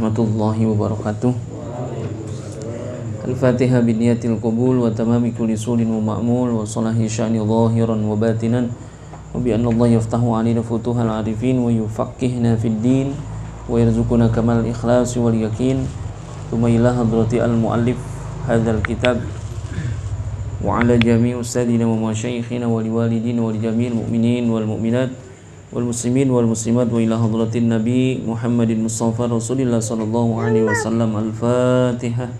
warahmatullahi wabarakatuh. Al-Fatihah biniyatil qabul wa tamami kulli sulin wa ma'mul wa salahi sya'ni zahiran wa batinan wa bi anna Allah yaftahu alina futuhal arifin wa yufaqqihna fid din wa yarzuquna kamal ikhlas wal yakin. Tsumma ila hadrati al-muallif hadzal kitab wa ala jami' ustadina wa masyayikhina wa liwalidina wa li jami'il mu'minin wal mu'minat wal muslimin wal muslimat wa ila hadratin nabi Muhammadin Mustafa Rasulillah sallallahu alaihi wasallam. Al-Fatihah.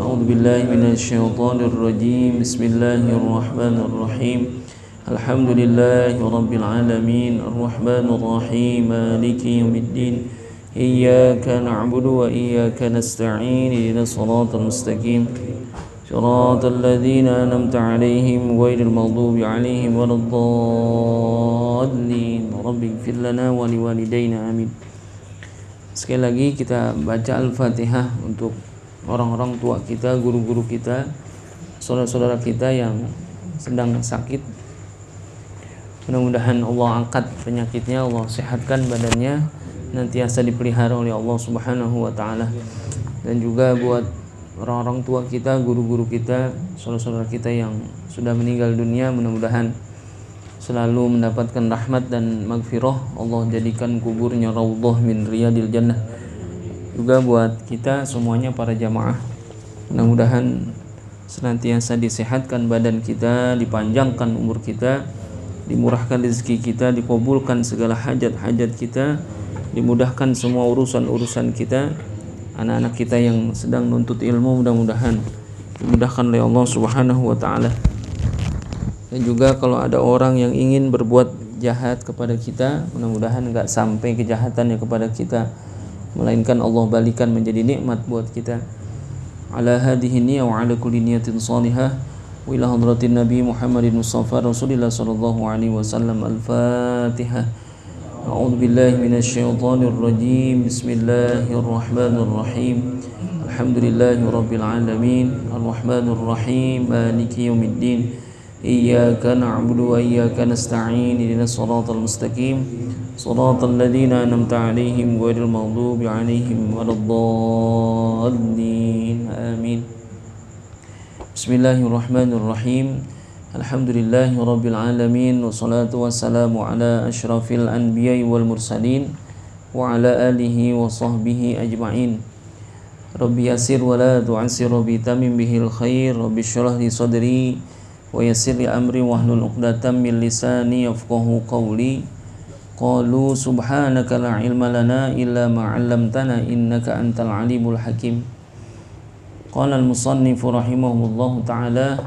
A'udzu billahi minasyaitonir rajim. Bismillahirrahmanirrahim. Alhamdulillahi rabbil alamin arrahmanir rahim maliki yaumiddin. Iyyaka na'budu wa iyyaka nasta'in. Ihdinas siratal mustaqim. Shiratal ladzina an'amta 'alaihim ghairil maghdubi 'alaihim waladdallin. Rabbighfir lana wa liwalidayna amin. Sekali lagi kita baca Al-Fatihah untuk orang-orang tua kita, guru-guru kita, saudara-saudara kita yang sedang sakit. Mudah-mudahan Allah angkat penyakitnya, Allah sehatkan badannya, nantiasa dipelihara oleh Allah Subhanahu wa taala. Dan juga buat orang-orang tua kita, guru-guru kita, saudara-saudara kita yang sudah meninggal dunia, mudah-mudahan selalu mendapatkan rahmat dan maghfirah. Allah jadikan kuburnya raudhah min riyadil jannah. Juga buat kita semuanya para jamaah, mudah-mudahan senantiasa disehatkan badan kita, dipanjangkan umur kita, dimurahkan rezeki kita, dikabulkan segala hajat-hajat kita, dimudahkan semua urusan-urusan kita. Anak-anak kita yang sedang nuntut ilmu mudah-mudahan dimudahkan oleh Allah Subhanahu wa taala. Dan juga kalau ada orang yang ingin berbuat jahat kepada kita, mudah-mudahan enggak sampai kejahatannya kepada kita, melainkan Allah balikan menjadi nikmat buat kita. Ala hadhihi niyyah wa ala kulli niyatin salihah wa ila hadratin nabi Muhammadin Mustafa Rasulillah sallallahu alaihi wasallam. Al-Fatihah. A'udzu billahi minasyaitonir rajim. Bismillahirrahmanirrahim. Alhamdulillahi rabbil alamin arrahmanir rahim maliki yaumiddin. Iyyaka na'budu wa iyyaka nasta'in. Ihdinas siratal mustaqim. Shiratal ladzina an'amta 'alaihim ghairil maghdubi 'alaihim waladdallin. Amin. Bismillahirrahmanirrahim. Alhamdulillahi rabbil alamin wassalatu wassalamu ala asyrafil anbiya'i wal mursalin wa ala alihi wa sahbihi ajma'in. Rabbi yassir wa la tu'assir, rabbi tamim bihil khair, rabbi syrah li sadri wa yassir li amri wahlul 'uqdatam min lisani yafqahu qawli. Qalu subhanaka la ilma lana illa ma 'allamtana innaka antal alimul hakim. Qala al-musannif rahimahullahu ta'ala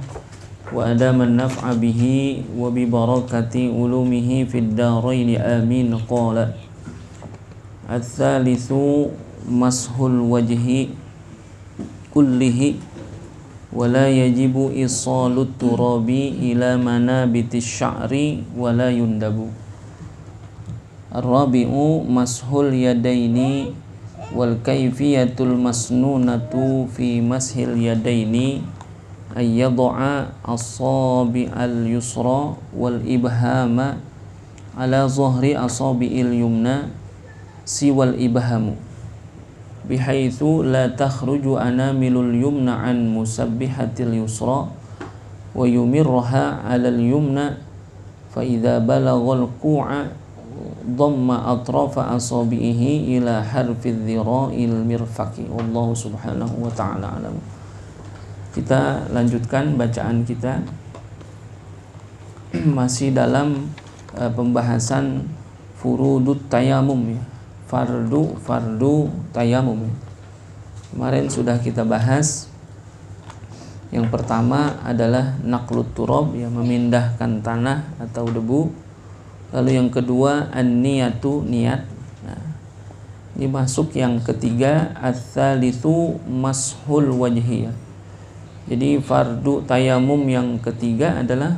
wa adaman naf'a bihi wa bi barakati ulumihi fid darain amin. Qala ats-tsalitsu mashul wajhi kullihi wa la yajibu isalut turabi ila manabitis sya'ri wa la yundabu. Ar-rabi'u mashul yadaini wal kayfiyatul masnunatu fi mashil yadaini ayyad'a asabi'al yusra wal ibhama ala zahri asabi'il yumna siwal ibhamu bihaitsu la takhruju anamilul yumna an musabbihatil yusra wa yumirruha 'alal yumna fa idza balaghal qu'a dhamma atrafa asabi'ihi ila harfi dhira'il mirfaqi. Wallahu subhanahu wa ta'ala alam. Kita lanjutkan bacaan kita masih dalam pembahasan furudut tayamum ya. Fardu tayamum ya. Kemarin sudah kita bahas. Yang pertama adalah naqlut turab ya, memindahkan tanah atau debu. Lalu yang kedua an-niyatu, niat. Nah, ini masuk yang ketiga, ats-tsalitsu mashul wajhi ya. Jadi fardu tayamum yang ketiga adalah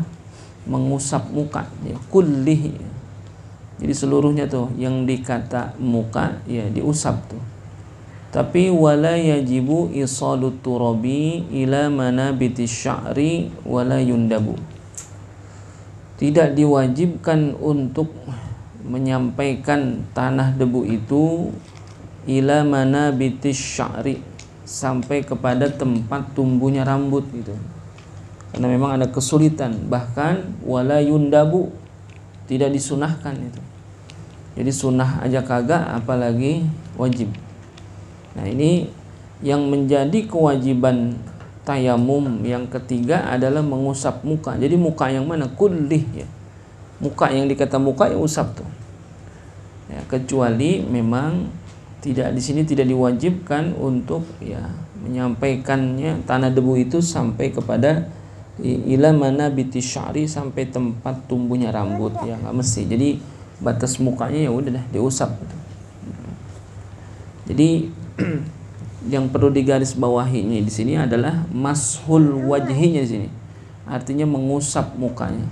mengusap muka ya, kullih. Jadi seluruhnya tuh yang dikata muka ya diusap tuh. Tapi wala yajibu isalut turabi ila manabitis sya'ri wala yundabu. Tidak diwajibkan untuk menyampaikan tanah debu itu ila manabitis sya'ri, sampai kepada tempat tumbuhnya rambut gitu. Karena memang ada kesulitan, bahkan wala yundabu, tidak disunahkan itu. Jadi sunnah aja kagak, apalagi wajib. Nah, ini yang menjadi kewajiban tayamum yang ketiga adalah mengusap muka. Jadi muka yang mana? Kullih ya. Muka yang dikata muka ya usap tuh. Ya, kecuali memang tidak, di sini tidak diwajibkan untuk ya menyampaikannya tanah debu itu sampai kepada ila manabitis sya'ri, sampai tempat tumbuhnya rambut ya, nggak mesti. Jadi batas mukanya ya udah dah diusap gitu. Jadi yang perlu digarisbawahi di sini adalah mashul wajhinya di sini. Artinya mengusap mukanya.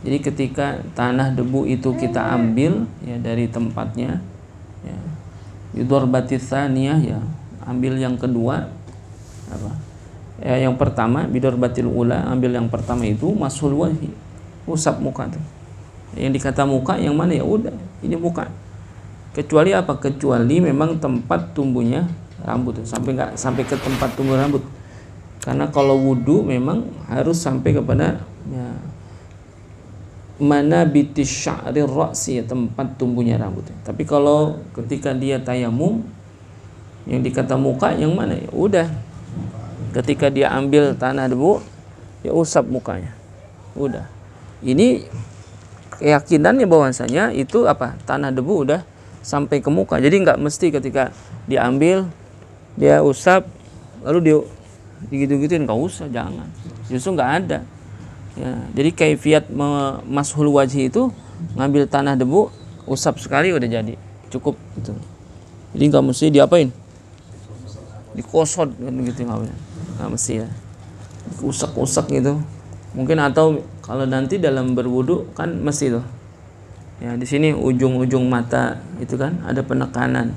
Jadi ketika tanah debu itu kita ambil ya dari tempatnya ya, bidorbatis tsaniyah ya, ambil yang kedua apa? Ya, yang pertama bidorbatil ula, ambil yang pertama itu mashul wajhi, usap muka tuh. Yang dikata muka yang mana ya udah ini muka. Kecuali apa? Kecuali memang tempat tumbuhnya rambut, sampai ke tempat tumbuh rambut. Karena kalau wudu memang harus sampai kepada ya, manabitis sya'rir ra'si, tempat tumbuhnya rambut. Tapi kalau ketika dia tayamum, yang dikata muka yang mana ya udah, ketika dia ambil tanah debu ya usap mukanya. Udah. Ini keyakinannya bahwasanya itu apa? Tanah debu udah sampai ke muka. Jadi nggak mesti ketika diambil dia usap lalu dia digitu-gituin, nggak usah, jangan. Justru nggak ada. Ya, jadi kaifiat mashul wajhi itu ngambil tanah debu, usap sekali udah jadi, cukup gitu. Jadi nggak mesti diapain, dikosot kan gitu, nggak mesti ya, usak-usak gitu. Mungkin atau kalau nanti dalam berwudu kan mesti tuh. Ya di sini ujung-ujung mata itu kan ada penekanan.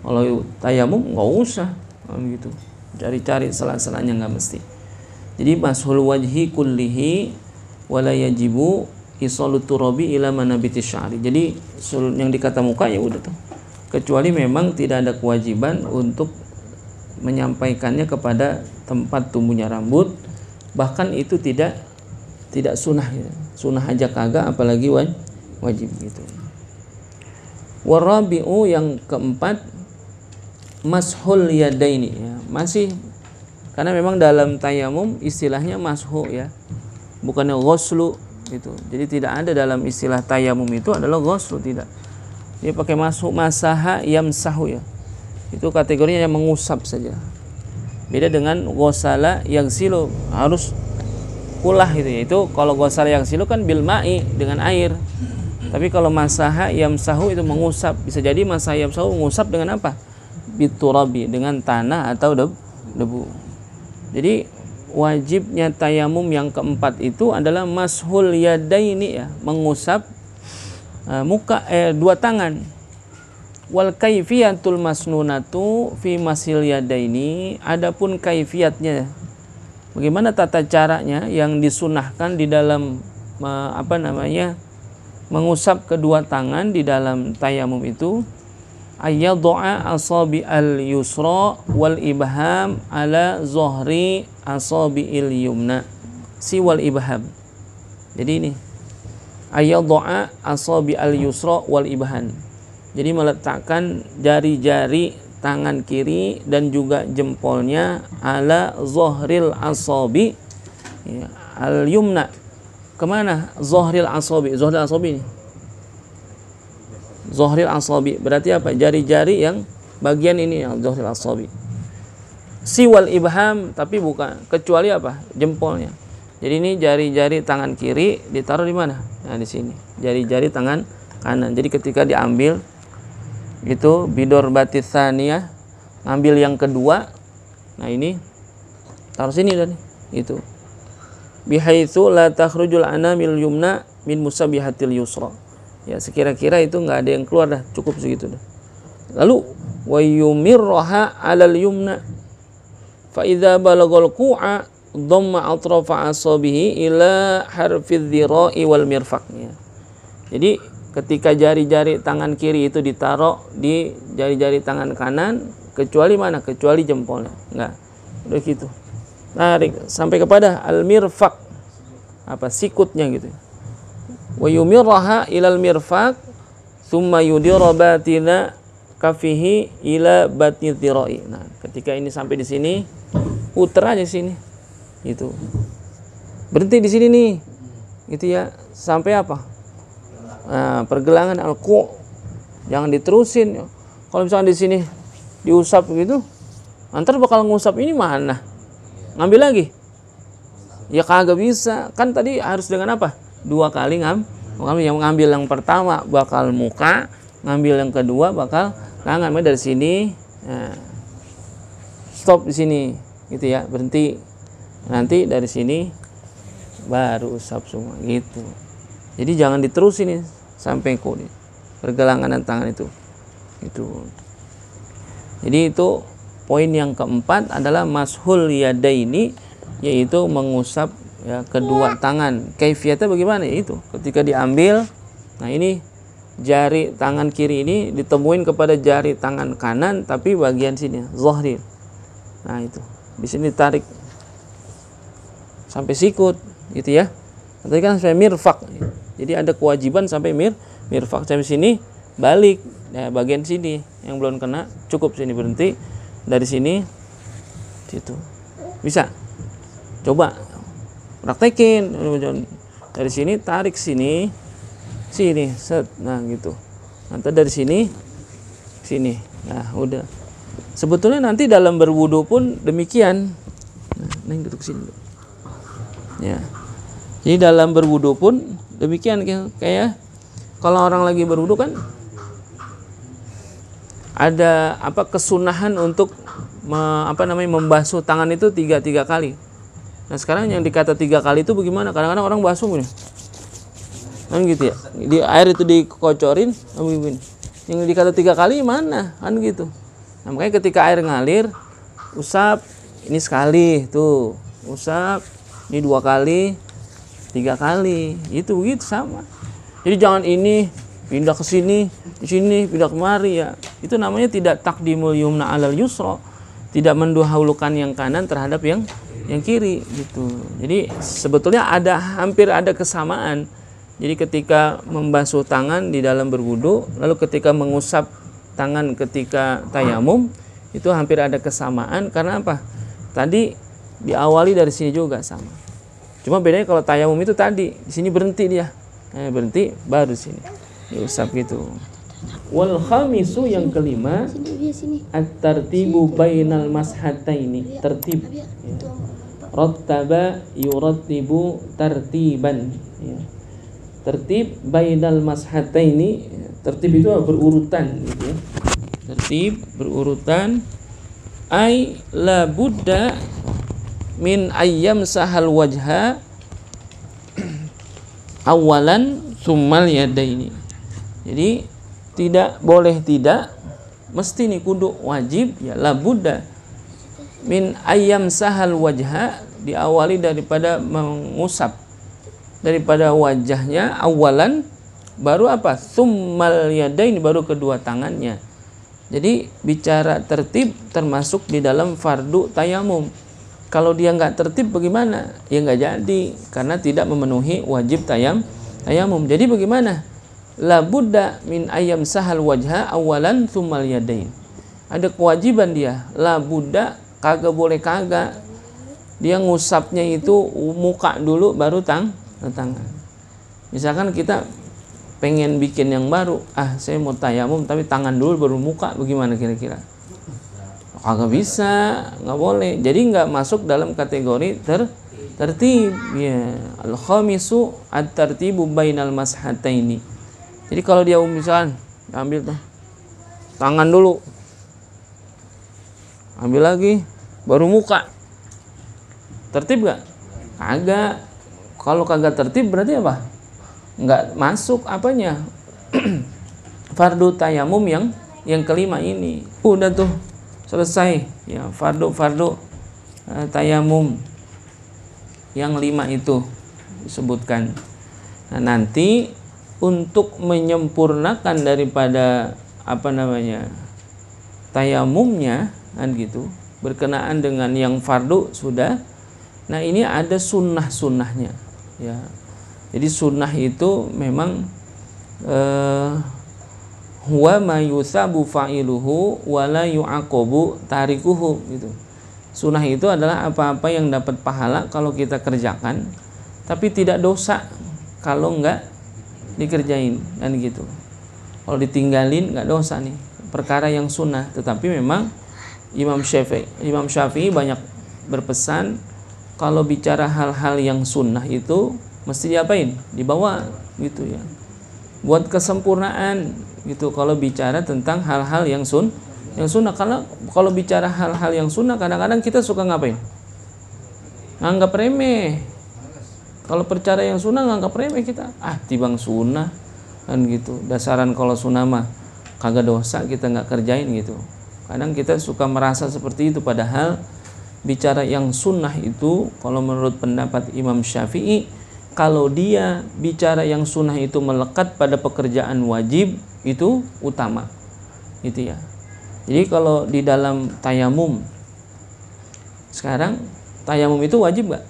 Kalau tayamum nggak usah gitu, cari-cari sela-selanya, nggak mesti. Jadi mashul wajhi kullihi wala yajibu isalut turabi ila manabitis sya'ri. Jadi yang dikata muka ya udah tuh. Kecuali memang tidak ada kewajiban untuk menyampaikannya kepada tempat tumbuhnya rambut, bahkan itu tidak sunnah ya. Sunnah aja kagak, apalagi wajib gitu. Warabi'u, yang keempat, mashul yadaini ya. Masih, karena memang dalam tayamum istilahnya mashu ya, bukannya ghuslu gitu. Jadi tidak ada dalam istilah tayamum itu adalah ghuslu, tidak. Dia pakai mashu, masaha yamsahu ya. Itu kategorinya yang mengusap saja. Beda dengan ghusala yaghsilu, harus kulah gitu ya. Itu kalau ghusala yaghsilu kan bil ma'i, dengan air. Tapi kalau masaha yamsahu itu mengusap. Bisa jadi masaha yamsahu mengusap dengan apa? Biturabi, dengan tanah atau debu. Jadi wajibnya tayamum yang keempat itu adalah mashul yadaini ya, mengusap muka dua tangan. Wal kaifiyatul masnunatu fi masil yadaini, adapun kaifiatnya, bagaimana tata caranya yang disunahkan di dalam mengusap kedua tangan di dalam tayamum itu, ayyadha'a asabi al-yusra wal ibham ala zohri asabi il-yumna, si wal ibham. Jadi ini ayyadha'a asabi al-yusra wal ibham, jadi meletakkan jari-jari tangan kiri dan juga jempolnya ala zohril asabi ya, al-yumna. Kemana zohril asabi? Zohril asabi ini, zohril asabi berarti apa? Jari-jari yang bagian ini yang zohril asabi. Siwal ibham, tapi bukan, kecuali apa? Jempolnya. Jadi ini jari-jari tangan kiri ditaruh di mana? Nah di sini. Jari-jari tangan kanan. Jadi ketika diambil itu bidorbatis tsaniyah, ngambil yang kedua. Nah ini taruh sini dan itu. Bihaitsu la takhrujul anamil yumna min musabihatil yusra. Ya sekira-kira itu nggak ada yang keluar dah, cukup segitu dah. Lalu wa yumirraha 'alal yumna fa idza balagal qu'a dhamma atrafa asabihi ila harfiz dhira'i wal mirfaq ya. Jadi ketika jari-jari tangan kiri itu ditaruh di jari-jari tangan kanan, kecuali mana? Kecuali jempolnya. Enggak. Udah gitu. Tarik sampai kepada al-mirfaq. Apa? Sikutnya gitu. Wa yumirraha ilal mirfaq tsumma yudira batina kafihi ila batni dhira'i. Nah, ketika ini sampai di sini, puter aja sini. Gitu. Berhenti di sini nih. Gitu ya. Sampai apa? Nah, pergelangan al-qu'. Jangan diterusin. Kalau misalnya di sini diusap gitu, antar bakal ngusap ini mana? Ngambil lagi? Ya kagak bisa. Kan tadi harus dengan apa? 2 kali ngambil yang pertama bakal muka, ngambil yang kedua bakal tangan. Dari sini, nah, stop di sini, gitu ya, berhenti. Nanti dari sini baru usap semua, gitu. Jadi jangan diterusin nih sampai pergelangan tangan itu, gitu. Jadi itu poin yang keempat adalah mashul yadaini, yaitu mengusap ya kedua tangan. Kaifiyatnya bagaimana? Itu ketika diambil, nah ini jari tangan kiri ini ditemuin kepada jari tangan kanan, tapi bagian sini zahir. Nah itu di sini tarik sampai sikut, gitu ya. Tadi kan sampai mirfaq. Jadi ada kewajiban sampai mirfaq. Sampai sini balik. Nah, bagian sini yang belum kena cukup sini, berhenti dari sini situ. Bisa. Coba praktekin dari sini, tarik sini set, nah gitu. Nanti dari sini nah udah. Sebetulnya nanti dalam berwudu pun demikian. Nah, ini duduk sini. Ya. Jadi dalam berwudu pun demikian, kayak kalau orang lagi berwudu kan ada apa kesunahan untuk membasuh tangan itu tiga kali. Nah sekarang yang dikata 3 kali itu bagaimana? Kadang-kadang orang basuh gini, kan gitu ya. Di air itu dikocorin, begini. Yang dikata 3 kali mana? Kan gitu. Nah, makanya ketika air ngalir, usap ini sekali, tuh usap ini 2 kali, 3 kali, itu begitu sama. Jadi jangan ini pindah ke sini, di sini pindah kemari ya. Itu namanya tidak taqdimul yumna alal yusra, tidak mendahulukan yang kanan terhadap yang kiri gitu. Jadi sebetulnya hampir ada kesamaan. Jadi ketika membasuh tangan di dalam berwudu, lalu ketika mengusap tangan ketika tayamum, itu hampir ada kesamaan. Karena apa? Tadi diawali dari sini juga sama. Cuma bedanya kalau tayamum itu tadi di sini berhenti dia. Berhenti baru sini diusap gitu. Wal khamisu, yang kelima, at-tartibu bainal mashataini. Tertib. Ya. Rattaba yurattibu tartiban, ya. Tertib bainal mashataini, tertib itu berurutan gitu ya. Tertib berurutan, ay la budda min ayyam sahal wajha awalan summal yadaini. Jadi tidak boleh, tidak mesti nih, kudu wajib ya, la budda min ayyam sahal wajha, diawali daripada mengusap daripada wajahnya awalan, baru apa? Summal yadain, baru kedua tangannya. Jadi bicara tertib termasuk di dalam fardu tayamum. Kalau dia nggak tertib bagaimana? Ya nggak jadi, karena tidak memenuhi wajib tayamum. Jadi bagaimana? La budda min ayyam sahal wajha awalan summal yadain. Ada kewajiban dia, la budda, kagak boleh kagak. Dia ngusapnya itu muka dulu baru tangan. Misalkan kita pengen bikin yang baru, saya mau tayamum tapi tangan dulu baru muka, bagaimana kira-kira? Kagak bisa, nggak boleh. Jadi nggak masuk dalam kategori tertib. Ya, al-khamisu at-tartibu bainal mashataini. Jadi kalau dia misalkan ambil tuh tangan dulu, ambil lagi, baru muka, tertib gak? Kagak. Kalau kagak tertib berarti apa? Nggak masuk apanya? Fardu tayamum yang kelima ini. Udah tuh selesai ya, fardu tayamum yang 5 itu disebutkan. Nah nanti untuk menyempurnakan daripada tayamumnya kan gitu, berkenaan dengan yang fardu sudah. Nah ini ada sunnah-sunnahnya ya. Jadi sunnah itu memang huwa ma yusabu fa'iluhu wa la yu'aqabu tarikuhu gitu. Sunnah itu adalah apa-apa yang dapat pahala kalau kita kerjakan, tapi tidak dosa kalau enggak dikerjain kan gitu. Kalau ditinggalin enggak dosa nih, perkara yang sunnah. Tetapi memang Imam Syafi'i banyak berpesan kalau bicara hal-hal yang sunnah itu mesti diapain? Dibawa gitu ya. Buat kesempurnaan gitu kalau bicara tentang hal-hal yang sunnah. Kalau bicara hal-hal yang sunnah kadang-kadang kita suka ngapain? Nganggap remeh. Kalau perkara yang sunnah nganggap remeh kita. Tibang sunnah kan gitu. Dasaran kalau sunnah mah kagak dosa, kita nggak kerjain gitu. Kadang kita suka merasa seperti itu, padahal bicara yang sunnah itu kalau menurut pendapat Imam Syafi'i, kalau dia bicara yang sunnah itu melekat pada pekerjaan wajib itu utama gitu ya. Jadi kalau di dalam tayamum sekarang, tayamum itu wajib nggak?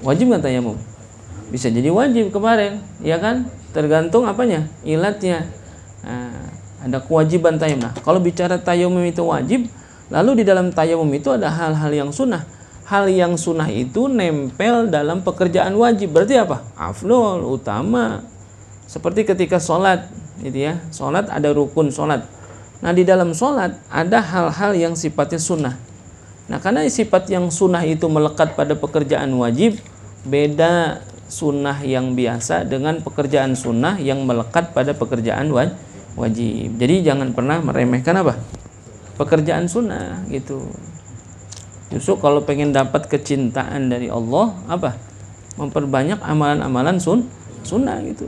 Wajib nggak tayamum? Bisa jadi wajib kemarin, ya kan? Tergantung apanya? Ilatnya. Nah, ada kewajiban tayamum. Nah, kalau bicara tayamum itu wajib, lalu di dalam tayamum itu ada hal-hal yang sunnah. Hal yang sunnah itu nempel dalam pekerjaan wajib. Berarti apa? Afdol, utama. Seperti ketika sholat, gitu ya. Sholat ada rukun sholat. Nah, di dalam sholat ada hal-hal yang sifatnya sunnah. Nah, karena sifat yang sunnah itu melekat pada pekerjaan wajib, beda sunnah yang biasa dengan pekerjaan sunnah yang melekat pada pekerjaan wajib. Jadi jangan pernah meremehkan pekerjaan sunnah gitu. Justru kalau pengen dapat kecintaan dari Allah, memperbanyak amalan-amalan sunnah gitu.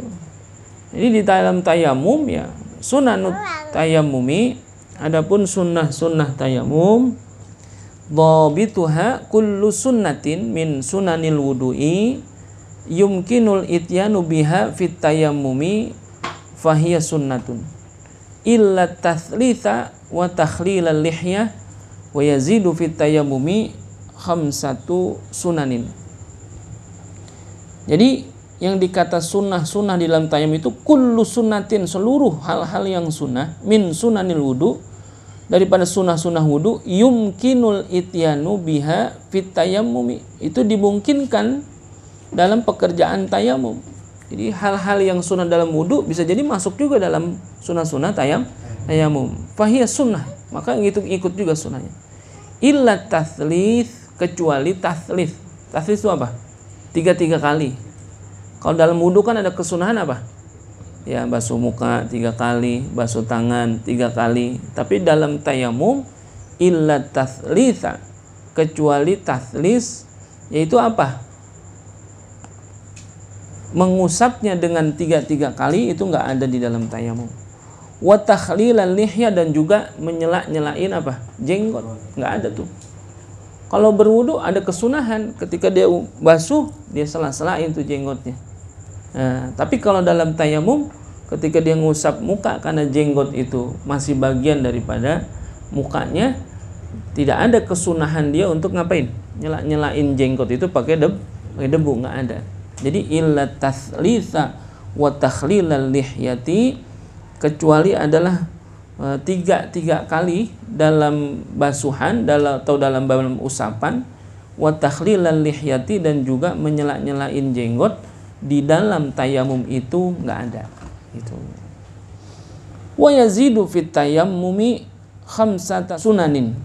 Jadi di dalam tayamum ya, sunanut tayamumi, adapun sunnah tayamum, dhabituha kullu sunnatin min sunanil wudu'i yumkinul ityanu biha fit tayammumi fahiya sunnatun illa tathlitha wa takhlilal lihya wa yazidu fit tayammumi khamsatu sunanin. Jadi yang dikata sunnah di dalam tayamum itu kullu sunnatin, seluruh hal-hal yang sunnah, min sunanil wudu, daripada sunnah wudu, yumkinul ityanu biha fit tayammumi, itu dimungkinkan dalam pekerjaan tayamum. Jadi hal-hal yang sunnah dalam wudu bisa jadi masuk juga dalam sunnah tayamum. Fahiyah sunnah, maka ikut juga sunnahnya. Illa tathlith, kecuali tathlith. Tathlith itu apa? 3 kali. Kalau dalam wudu kan ada kesunahan ya, basuh muka 3 kali, basuh tangan 3 kali. Tapi dalam tayamum illa tathlitha, kecuali tathlits, yaitu mengusapnya dengan 3 kali, itu nggak ada di dalam tayamum. Wa takhlilal lihya, dan juga nyelain jenggot, nggak ada tuh. Kalau berwudu ada kesunahan, ketika dia basuh dia sela-selain tuh jenggotnya. Nah, tapi kalau dalam tayamum ketika dia ngusap muka, karena jenggot itu masih bagian daripada mukanya, tidak ada kesunahan dia untuk ngapain? Nyelain jenggot itu pakai debu, nggak ada. Jadi illa tathlitha wa takhlilal lihyati, kecuali adalah 3 kali dalam basuhan atau dalam usapan, wa takhlilal lihyati, dan juga nyelain jenggot di dalam tayamum itu nggak ada itu. Wa yazidu fit tayammumi khamsata sunanin,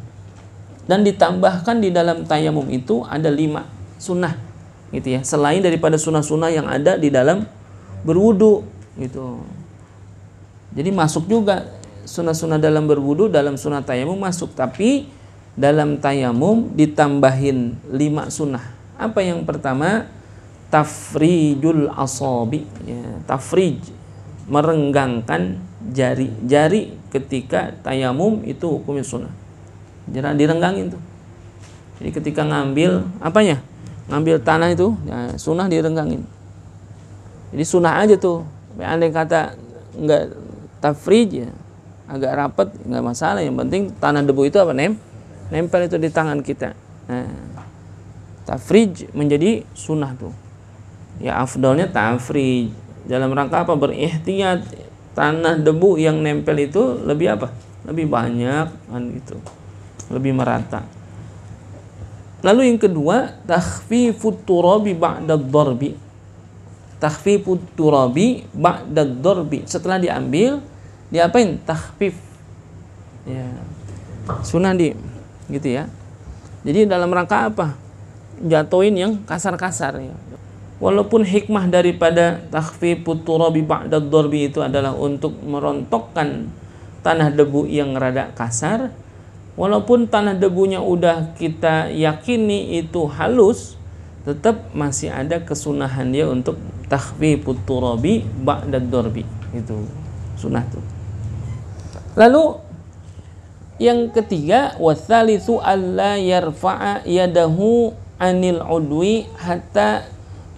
dan ditambahkan di dalam tayamum itu ada 5 sunnah gitu ya, selain daripada sunnah-sunnah yang ada di dalam berwudu gitu. Jadi masuk juga sunnah-sunnah dalam berwudu, dalam sunnah tayamum masuk, tapi dalam tayamum ditambahin 5 sunnah. Apa yang pertama? Tafrijul asabi ya, tafrij, merenggangkan jari ketika tayamum itu hukumnya sunnah. Jangan direnggangin tuh. Jadi ketika ngambil ngambil tanah itu ya, sunnah direnggangin. Jadi sunnah aja tuh. Andai kata nggak tafrij ya, agak rapat nggak masalah. Yang penting tanah debu itu apa, nempel itu di tangan kita. Nah, tafrij menjadi sunnah tuh. Ya afdalnya tafrij. Dalam rangka apa? Berihtiyat. Tanah debu yang nempel itu lebih apa? Lebih banyak kan gitu. Lebih merata. Lalu yang kedua, takhfifut turabi ba'da dharbi. Takhfifut turabi ba'da dharbi. Setelah diambil, diapain? Takhfif. Ya. Sunnah gitu ya. Jadi dalam rangka apa? Jatuhin yang kasar-kasar ya. Walaupun hikmah daripada takhfifut turabi ba'da dharbi itu adalah untuk merontokkan tanah debu yang rada kasar, walaupun tanah debunya udah kita yakini itu halus, tetap masih ada kesunahan dia untuk takhfifut turabi ba'da dharbi. Itu sunah tuh. Lalu yang ketiga, watsalitsu alla yarfa'a yadahu anil udwi hatta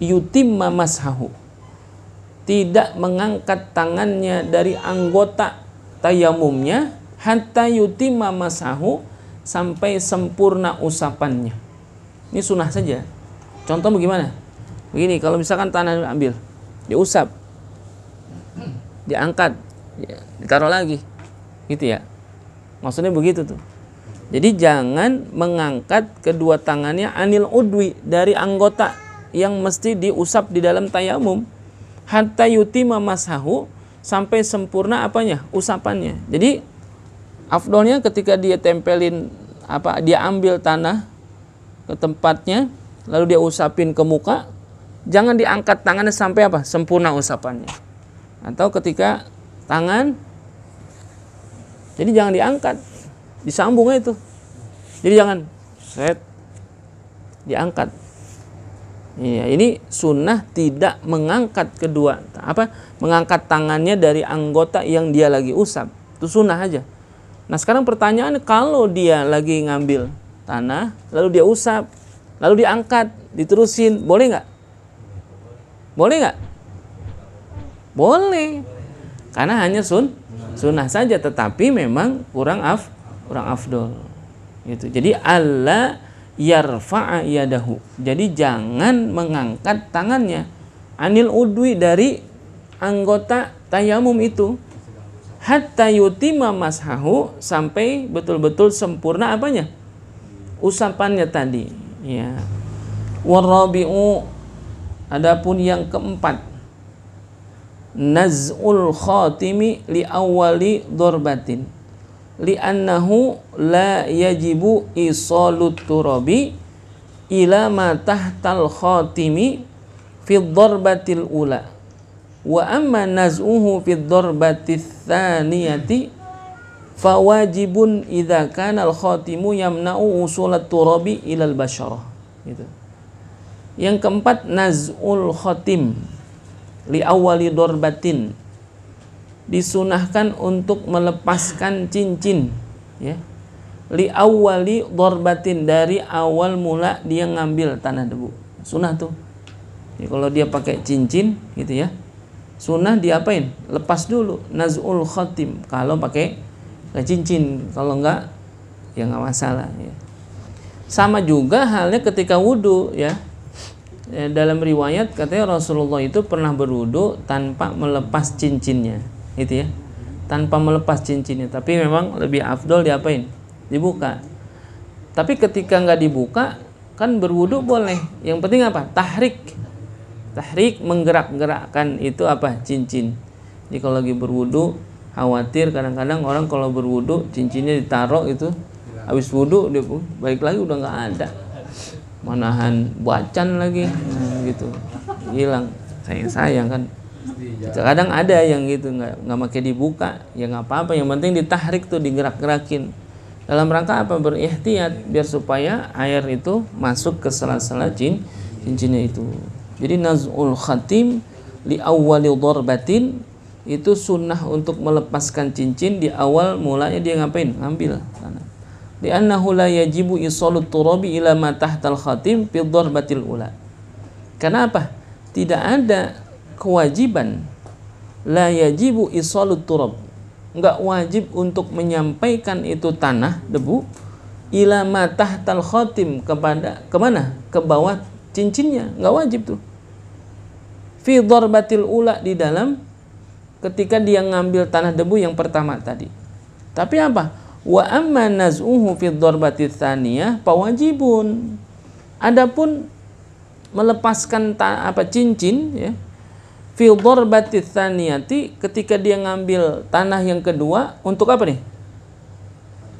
yutimma mashahu. Tidak mengangkat tangannya dari anggota tayamumnya hatta yutimma mashahu, sampai sempurna usapannya. Ini sunnah saja. Contoh bagaimana? Begini, kalau misalkan tanah ambil, diusap, diangkat, ya, ditaruh lagi, gitu ya. Maksudnya begitu tuh. Jadi jangan mengangkat kedua tangannya anil udwi, dari anggota yang mesti diusap di dalam tayamum, hatta yutimma mashahu, sampai sempurna apanya? Usapannya. Jadi afdolnya ketika dia tempelin apa, dia ambil tanah ke tempatnya, lalu dia usapin ke muka, jangan diangkat tangannya sampai apa? Sempurna usapannya. Atau ketika tangan, jadi jangan diangkat, disambung itu. Jadi jangan diangkat. Iya, ini sunnah tidak mengangkat mengangkat tangannya dari anggota yang dia lagi usap. Itu sunnah aja. Nah sekarang pertanyaannya, kalau dia lagi ngambil tanah, lalu dia usap, lalu diangkat, diterusin, boleh nggak? Boleh nggak? Boleh. Karena hanya sunnah saja, tetapi memang kurang afdol. Gitu. Jadi alla yarfa'a yadahu. Jadi jangan mengangkat tangannya anil udwi, dari anggota tayamum itu, hatta yutimma mashahu, sampai betul-betul sempurna apanya? Usapannya tadi, ya. Warabi'u, adapun yang keempat, naz'ul khatimi li awwali dorbatin li'annahu la yajibu isalut turabi ila ma tahtal khatimi fi dharbatil ula wa amma naz'uhu fi dharbatil thaniyati fawajibun idza kana al khatimu yamna'u usulat turabi ilal basyarah. Gitu. Yang keempat, naz'ul khatim li awwali dharbatin, disunahkan untuk melepaskan cincin, ya. Li awwali dharbatin, dari awal mula dia ngambil tanah debu. Sunnah tuh. Jadi kalau dia pakai cincin gitu ya, sunnah diapain? Lepas dulu, naz'ul khatim kalau pakai cincin. Kalau enggak ya enggak masalah, ya. Sama juga halnya ketika wudu, ya. Dalam riwayat katanya Rasulullah itu pernah berwudu tanpa melepas cincinnya. Gitu ya, tanpa melepas cincinnya. Tapi memang lebih afdol diapain? Dibuka. Tapi ketika nggak dibuka, kan berwudu boleh. Yang penting apa? Tahrik, menggerak-gerakkan itu apa? Cincin. Jadi kalau lagi berwudu, khawatir kadang-kadang orang kalau berwudu cincinnya ditaruh itu, habis wudu dia balik lagi udah nggak ada, manahan bacan lagi, gitu, hilang. Sayang kan. Kadang ada yang gitu nggak pakai dibuka, ya nggak apa-apa, yang penting ditahrik tuh, digerak-gerakin. Dalam rangka apa? Berihtiyat, biar supaya air itu masuk ke sela-sela cincinnya itu. Jadi naz'ul khatim li awwali dharbatin, itu sunnah untuk melepaskan cincin di awal mulanya dia ngapain? Ngambil tanah. Di annahu la yajibu isalut turabi ila ma tahtal khatim fi dharbatil ula. Karena apa? Tidak ada kewajiban, la yajibu isalut turab, enggak wajib untuk menyampaikan itu tanah debu, ila ma tahtal khatim, kepada kemana, ke bawah cincinnya, enggak wajib tuh. Fi darbatil ula, di dalam ketika dia ngambil tanah debu yang pertama tadi. Tapi apa? Wa amma naz'uhu fi darbatil tsaniyah fawajibun. Adapun melepaskan cincin ya, fi darbatil tsaniyati, ketika dia ngambil tanah yang kedua, untuk apa nih?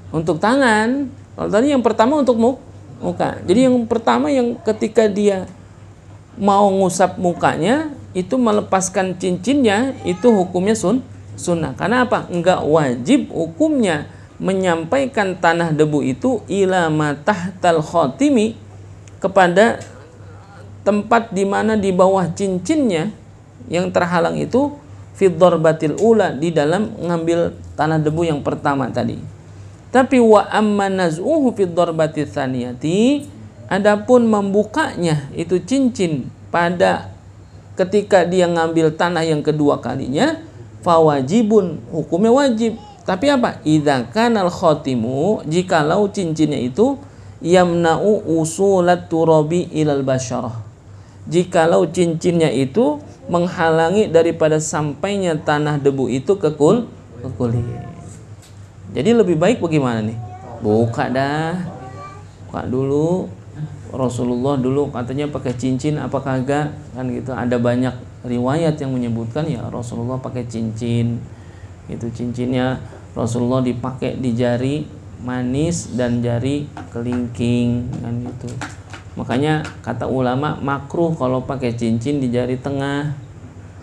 Untuk tangan. Kalau tadi yang pertama untuk muka. Jadi yang pertama yang ketika dia mau ngusap mukanya, itu melepaskan cincinnya, itu hukumnya sunnah. Karena apa? Enggak wajib hukumnya menyampaikan tanah debu itu ila ma tahtal khatimi, kepada tempat di mana di bawah cincinnya yang terhalang itu, fi darbatil ula, di dalam ngambil tanah debu yang pertama tadi. Tapi wa amma naz'uhu fi darbatil tsaniyati, adapun membukanya itu cincin pada ketika dia ngambil tanah yang kedua kalinya, fawajibun, hukumnya wajib. Tapi apa? Idza kanal khatimu, jikalau cincinnya itu yamna'u usulat turabi ilal basyarah, jikalau cincinnya itu menghalangi daripada sampainya tanah debu itu ke kulit. Jadi lebih baik bagaimana nih? Buka dulu. Rasulullah dulu katanya pakai cincin apa kagak, kan gitu. Ada banyak riwayat yang menyebutkan ya Rasulullah pakai cincin. Itu cincinnya Rasulullah dipakai di jari manis dan jari kelingking, kan gitu. Makanya kata ulama makruh kalau pakai cincin di jari tengah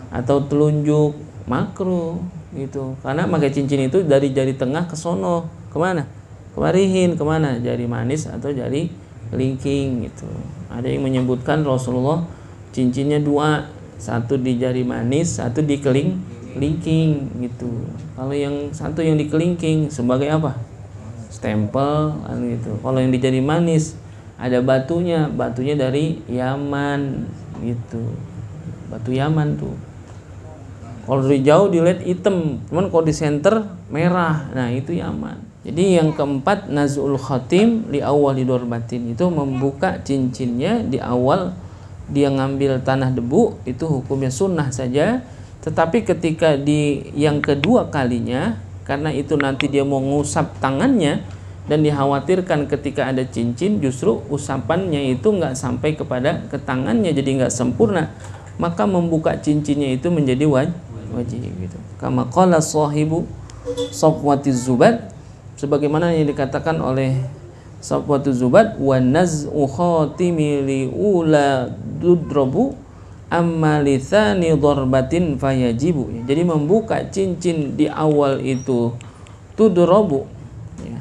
atau telunjuk, makruh gitu. Karena pakai cincin itu dari jari tengah ke sono, kemana? Kemarihin, kemana? Jari manis atau jari kelingking gitu. Ada yang menyebutkan Rasulullah cincinnya dua, satu di jari manis, satu di kelingking gitu. Kalau yang satu yang di kelingking sebagai apa? Stempel kan gitu. Kalau yang di jari manis ada batunya dari Yaman gitu. Batu Yaman tuh. Kalau dari jauh dilihat hitam, cuman kalau di center merah. Nah, itu Yaman. Jadi yang keempat, naz'ul khatim li awwali darbatin, itu membuka cincinnya di awal dia ngambil tanah debu, itu hukumnya sunnah saja. Tetapi ketika di yang kedua kalinya, karena itu nanti dia mau ngusap tangannya dan dikhawatirkan ketika ada cincin justru usapannya itu nggak sampai kepada ke tangannya, jadi nggak sempurna, maka membuka cincinnya itu menjadi wajib gitu. Kama qala sahibu Safwatiz Zubad, sebagaimana yang dikatakan oleh Safwatuz Zubad, wa naz'u khatimi li ula dudrabu amma li tsani darbatin fayajibu. Jadi membuka cincin di awal itu tudrabu ya,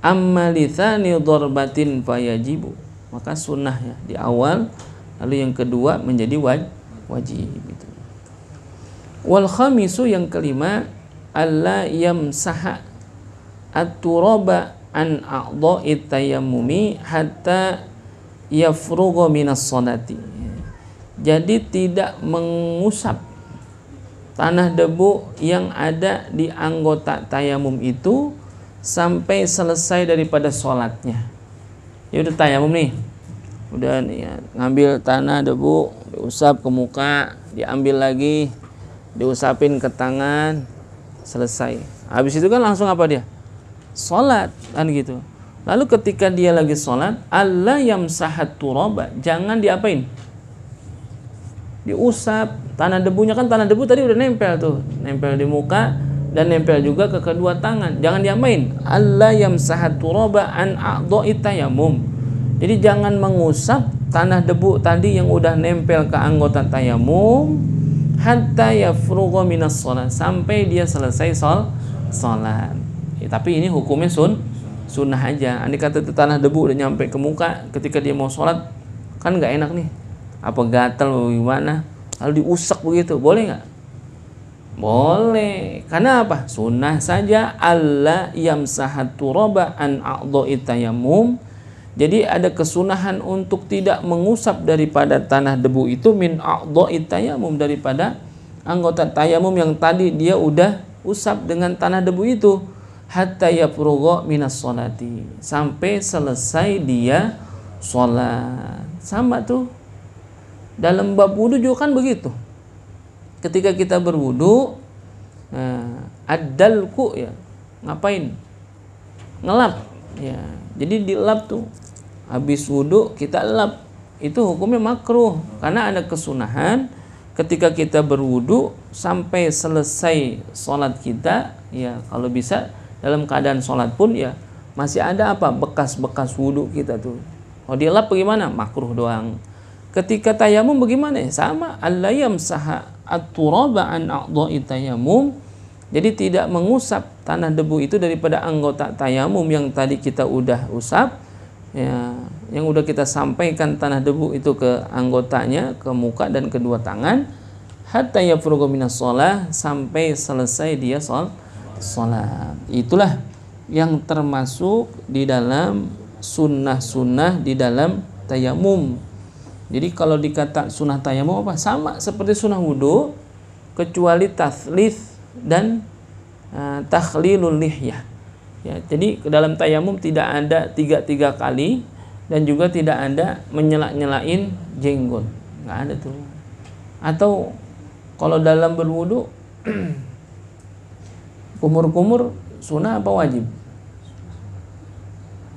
amma li tsani darbatin fayajibu, maka sunnah ya di awal, lalu yang kedua menjadi wajib gitu. Wal khamisu, yang kelima, alla yamsaha at-turaba an a'dha'i tayammumi hatta yafrugha minas salati. Jadi tidak mengusap tanah debu yang ada di anggota tayamum itu sampai selesai daripada sholatnya. Ya udah tayamum nih, udah nih ya, ngambil tanah debu, diusap ke muka, diambil lagi, diusapin ke tangan, selesai. Habis itu kan langsung apa dia? Sholat kan gitu. Lalu ketika dia lagi sholat, alla yamsahat turaba, jangan diapain? Diusap tanah debunya, kan tanah debu tadi udah nempel tuh, nempel di muka dan nempel juga ke kedua tangan. Jangan diapain? Alla yamsahat turaba an a'dha'i tayammum. Jadi jangan mengusap tanah debu tadi yang udah nempel ke anggota tayamum hatta yafrugha minas shalah, sampai dia selesai salat. Ya, tapi ini hukumnya sunnah aja. Andai kata itu tanah debu udah nyampe ke muka ketika dia mau sholat, kan nggak enak nih, apa gatal atau gimana, lalu diusap begitu, boleh nggak? Boleh. Karena apa? Sunnah saja. Alla yamsahat turaba an a'dha'i tayammum, Jadi ada kesunahan untuk tidak mengusap daripada tanah debu itu min a'dha'i tayamum, daripada anggota tayamum yang tadi dia udah usap dengan tanah debu itu, hatta yafrugha minas sholati, sampai selesai dia sholat. Sama tuh dalam bab wudu juga kan begitu. Ketika kita berwudu, ad-dalku ya, ngapain? Ngelap ya. Jadi dilap tuh. Habis wudu kita lap. Itu hukumnya makruh, karena ada kesunahan ketika kita berwudu sampai selesai sholat kita ya, kalau bisa dalam keadaan sholat pun ya masih ada apa? Bekas-bekas wudu kita tuh. Oh, dilap bagaimana? Makruh doang. Ketika tayamum bagaimana? Sama, allayam saha at-turaba an a'dha'i tayamum. Jadi tidak mengusap tanah debu itu daripada anggota tayamum yang tadi kita udah usap ya, yang udah kita sampaikan tanah debu itu ke anggotanya, ke muka dan kedua tangan, hatta yafrugha minas shalah, sampai selesai dia sholat. Itulah yang termasuk di dalam sunnah-sunnah di dalam tayamum. Jadi kalau dikata sunnah tayamum apa? Sama seperti sunnah wudu, kecuali tatslits dan takhlilul lihyah. Ya, jadi ke dalam tayamum tidak ada tiga kali, dan juga tidak ada menyela-nyelain jenggot, nggak ada tuh. Atau kalau dalam berwudu kumur-kumur sunnah apa wajib?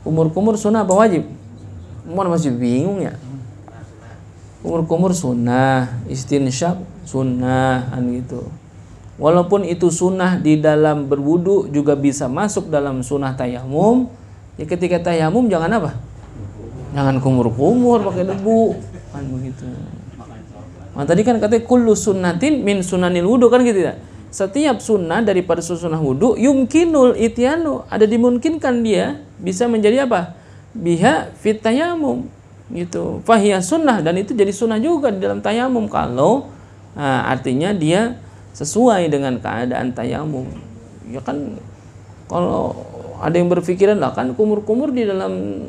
Kumur-kumur sunnah apa wajib? Masih bingung ya. Kumur-kumur sunnah, istinsyaq sunnah, kan gitu. Walaupun itu sunnah di dalam berwudu juga bisa masuk dalam sunnah tayamum. Ya ketika tayamum jangan apa? Jangan kumur-kumur pakai debu, kan begitu. Nah, tadi kan katanya kullu sunnatin min sunanil wudu, kan gitu ya. Setiap sunnah daripada sunnah wudu yumkinul ityanu, ada dimungkinkan dia bisa menjadi apa? Biha fit tayamum gitu. Fahiya sunnah, dan itu jadi sunnah juga di dalam tayamum kalau artinya dia sesuai dengan keadaan tayamum. Ya kan kalau ada yang berpikiran lah kan kumur-kumur di dalam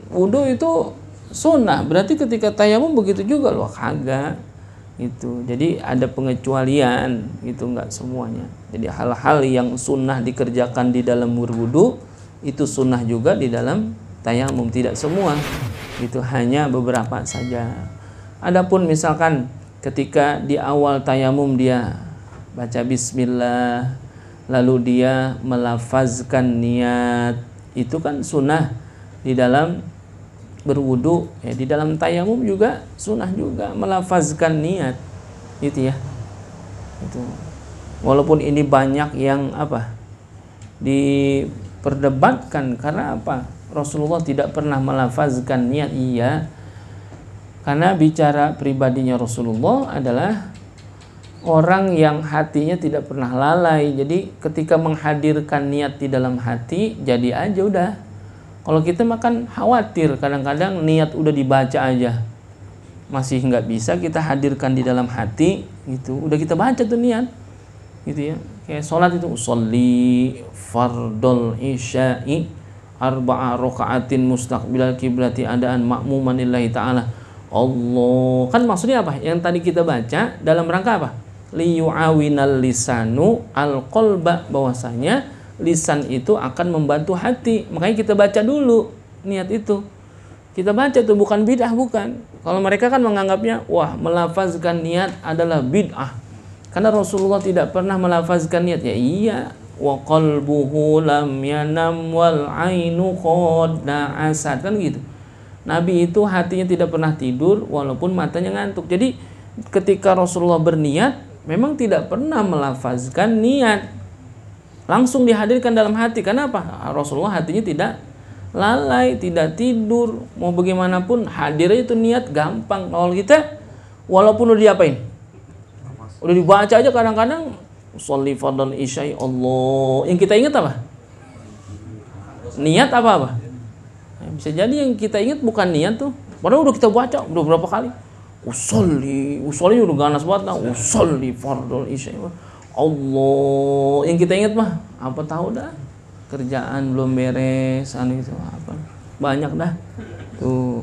wudu itu sunnah, berarti ketika tayamum begitu juga loh. Kagak itu. Jadi ada pengecualian, itu enggak semuanya. Jadi hal-hal yang sunnah dikerjakan di dalam berwudu itu sunnah juga di dalam tayamum, tidak semua. Itu hanya beberapa saja. Adapun misalkan ketika di awal tayamum dia baca bismillah, lalu dia melafazkan niat, itu kan sunnah di dalam berwudu ya. Di dalam tayamum juga sunnah juga melafazkan niat, gitu ya. Itu walaupun ini banyak yang apa diperdebatkan, karena apa? Rasulullah tidak pernah melafazkan niat, iya, karena bicara pribadinya Rasulullah adalah orang yang hatinya tidak pernah lalai. Jadi ketika menghadirkan niat di dalam hati, jadi aja udah. Kalau kita makan khawatir, kadang-kadang niat udah dibaca aja masih nggak bisa kita hadirkan di dalam hati, gitu. Udah kita baca tuh niat, gitu ya. Kayak sholat itu usolli fardol isya'i arba'a raka'atin mustaqbilal kiblati adaan ma'muman lillahi ta'ala. Allah, kan maksudnya apa? Yang tadi kita baca dalam rangka apa? Liyu'awinal lisanu al-qalba, bahwasanya lisan itu akan membantu hati. Makanya kita baca dulu niat itu. Kita baca tuh, bukan bid'ah, bukan. Kalau mereka kan menganggapnya, wah, melafazkan niat adalah bid'ah. Karena Rasulullah tidak pernah melafazkan niat. Ya iya, wa qalbuhu lam yanam wal ainu qad na'asat, kan gitu. Nabi itu hatinya tidak pernah tidur walaupun matanya ngantuk. Jadi ketika Rasulullah berniat memang tidak pernah melafazkan niat, langsung dihadirkan dalam hati. Kenapa? Rasulullah hatinya tidak lalai, tidak tidur. Mau bagaimanapun hadirnya itu niat gampang. Kalau kita walaupun udah diapain, udah dibaca aja kadang-kadang sholli fardhal isya'i Allah, yang kita ingat apa? Niat apa? Bisa jadi yang kita ingat bukan niat tuh, padahal udah kita baca udah berapa kali. Usolli udah ganas banget lah. Usolli fardhal isya'i Allah, yang kita ingat mah apa tahu dah, kerjaan belum beres, gitu apa. banyak dah tuh.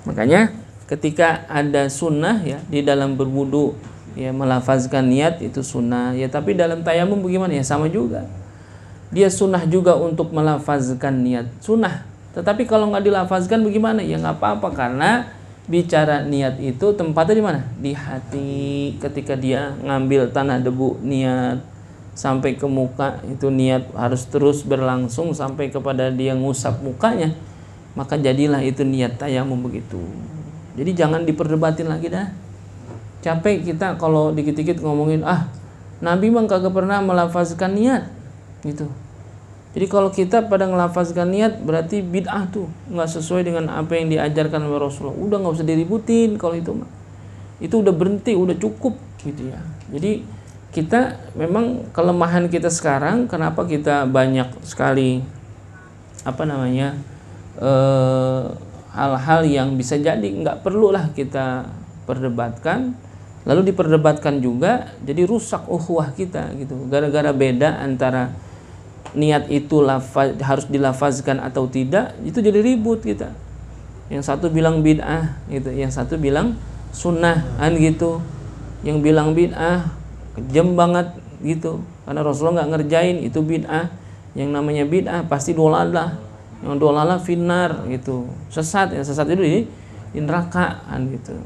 Makanya ketika ada sunnah ya di dalam berwudu ya melafazkan niat itu sunnah ya, tapi dalam tayamum bagaimana ya, sama juga dia sunnah juga untuk melafazkan niat sunnah, tetapi kalau nggak dilafazkan bagaimana ya nggak apa-apa, karena bicara niat itu tempatnya di mana, di hati. Ketika dia ngambil tanah debu niat sampai ke muka, itu niat harus terus berlangsung sampai kepada dia ngusap mukanya, maka jadilah itu niat tayamum begitu. Jadi jangan diperdebatin lagi dah. Capek kita kalau dikit-dikit ngomongin Nabi mah kagak pernah melafazkan niat gitu. Jadi kalau kita pada ngelafazkan niat berarti bid'ah tuh, nggak sesuai dengan apa yang diajarkan oleh Rasulullah. Udah nggak usah diributin kalau itu mah. Itu udah berhenti, udah cukup gitu ya. Jadi kita memang kelemahan kita sekarang, kenapa kita banyak sekali hal-hal yang bisa jadi nggak perlulah kita perdebatkan, lalu diperdebatkan juga jadi rusak ukhuwah kita gitu, gara-gara beda antara niat itu harus dilafazkan atau tidak, itu jadi ribut kita. Yang satu bilang bid'ah gitu, yang satu bilang sunnah gitu. Yang bilang bid'ah kejam banget gitu, karena Rasulullah nggak ngerjain, itu bid'ah. Yang namanya bid'ah pasti dolalah, yang dolalah finnar gitu, sesat. Yang sesat itu di neraka gitu.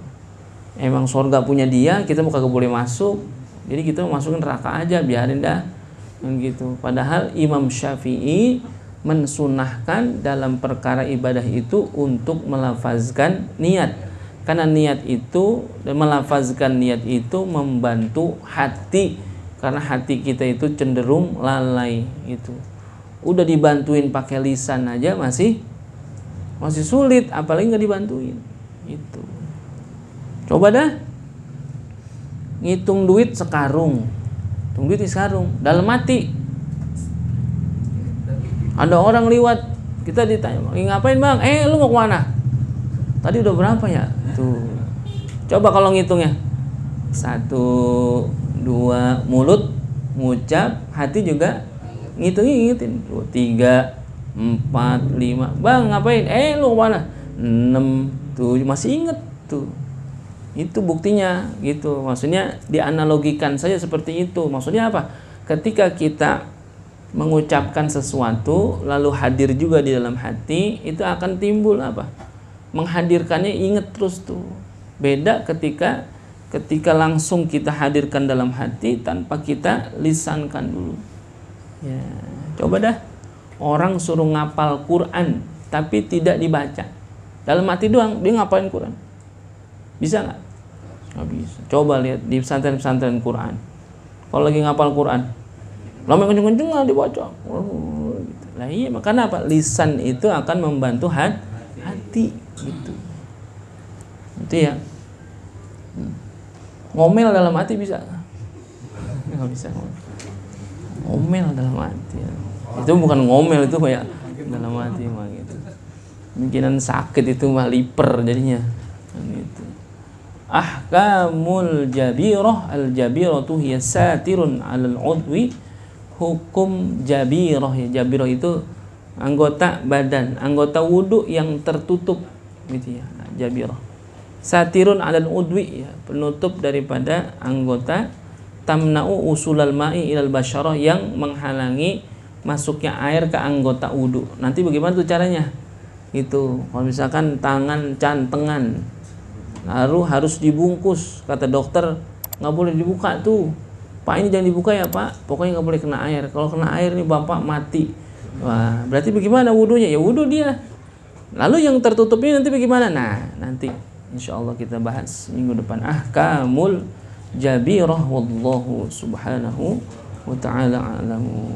Emang surga punya dia, kita mau kagak boleh masuk, jadi kita masukin neraka aja, biarin dah gitu. Padahal Imam Syafi'i mensunahkan dalam perkara ibadah itu untuk melafazkan niat, karena niat itu dan melafazkan niat itu membantu hati, karena hati kita itu cenderung lalai gitu. Udah dibantuin pakai lisan aja masih sulit, apalagi nggak dibantuin itu. Coba dah ngitung duit sekarung, hitung duit di sekarung dalam hati. Ada orang liwat, kita ditanya, ngapain bang? Lu mau kemana? Tadi udah berapa ya? Tuh. Coba kalau ngitungnya 1, 2, mulut ngucap, hati juga ngitung-ngitung. 3, 4, 5. Bang ngapain? Lu kemana? 6, 7, masih inget tuh. Itu buktinya gitu. Maksudnya dianalogikan saja seperti itu. Maksudnya apa? Ketika kita mengucapkan sesuatu lalu hadir juga di dalam hati, itu akan timbul apa? Menghadirkannya inget terus tuh. Beda ketika langsung kita hadirkan dalam hati tanpa kita lisankan dulu. Ya, coba dah orang suruh ngapal Quran tapi tidak dibaca. Dalam hati doang dia ngapalin Quran. Bisa nggak? Nggak bisa. Coba lihat di pesantren-pesantren Quran. Kalau lagi ngapal Quran, lama kenceng-kenceng nggak dibaca. Gitu. Nah iya, makanya apa? Lisan itu akan membantu hati gitu. Itu ya. Ngomel dalam hati bisa? Nggak bisa. Ngomel dalam hati. Ya. Itu bukan ngomel, itu kayak dalam hati mah gitu. Mungkinan sakit itu mah liper jadinya. Gitu. Ahkamul jabirah, al-jabiratu hiya satirun 'alal 'udwi. Hukum jabirah, ya jabirah itu anggota badan, anggota wudu yang tertutup gitu ya, jabirah. Satirun 'alal 'udwi, ya penutup daripada anggota. Tamna'u usulal ma'i ilal basyarah, yang menghalangi masuknya air ke anggota wudu. Nanti bagaimana tuh caranya? Itu kalau misalkan tangan cantengan lalu harus dibungkus, kata dokter nggak boleh dibuka tuh Pak, ini jangan dibuka ya Pak, pokoknya nggak boleh kena air. Kalau kena air nih Bapak mati. Wah, berarti bagaimana wudunya? Ya wudu dia. Lalu yang tertutupnya nanti bagaimana? Nah, nanti insya Allah kita bahas minggu depan. Ahkamul jabirah, wallahu subhanahu wa ta'ala a'lamu.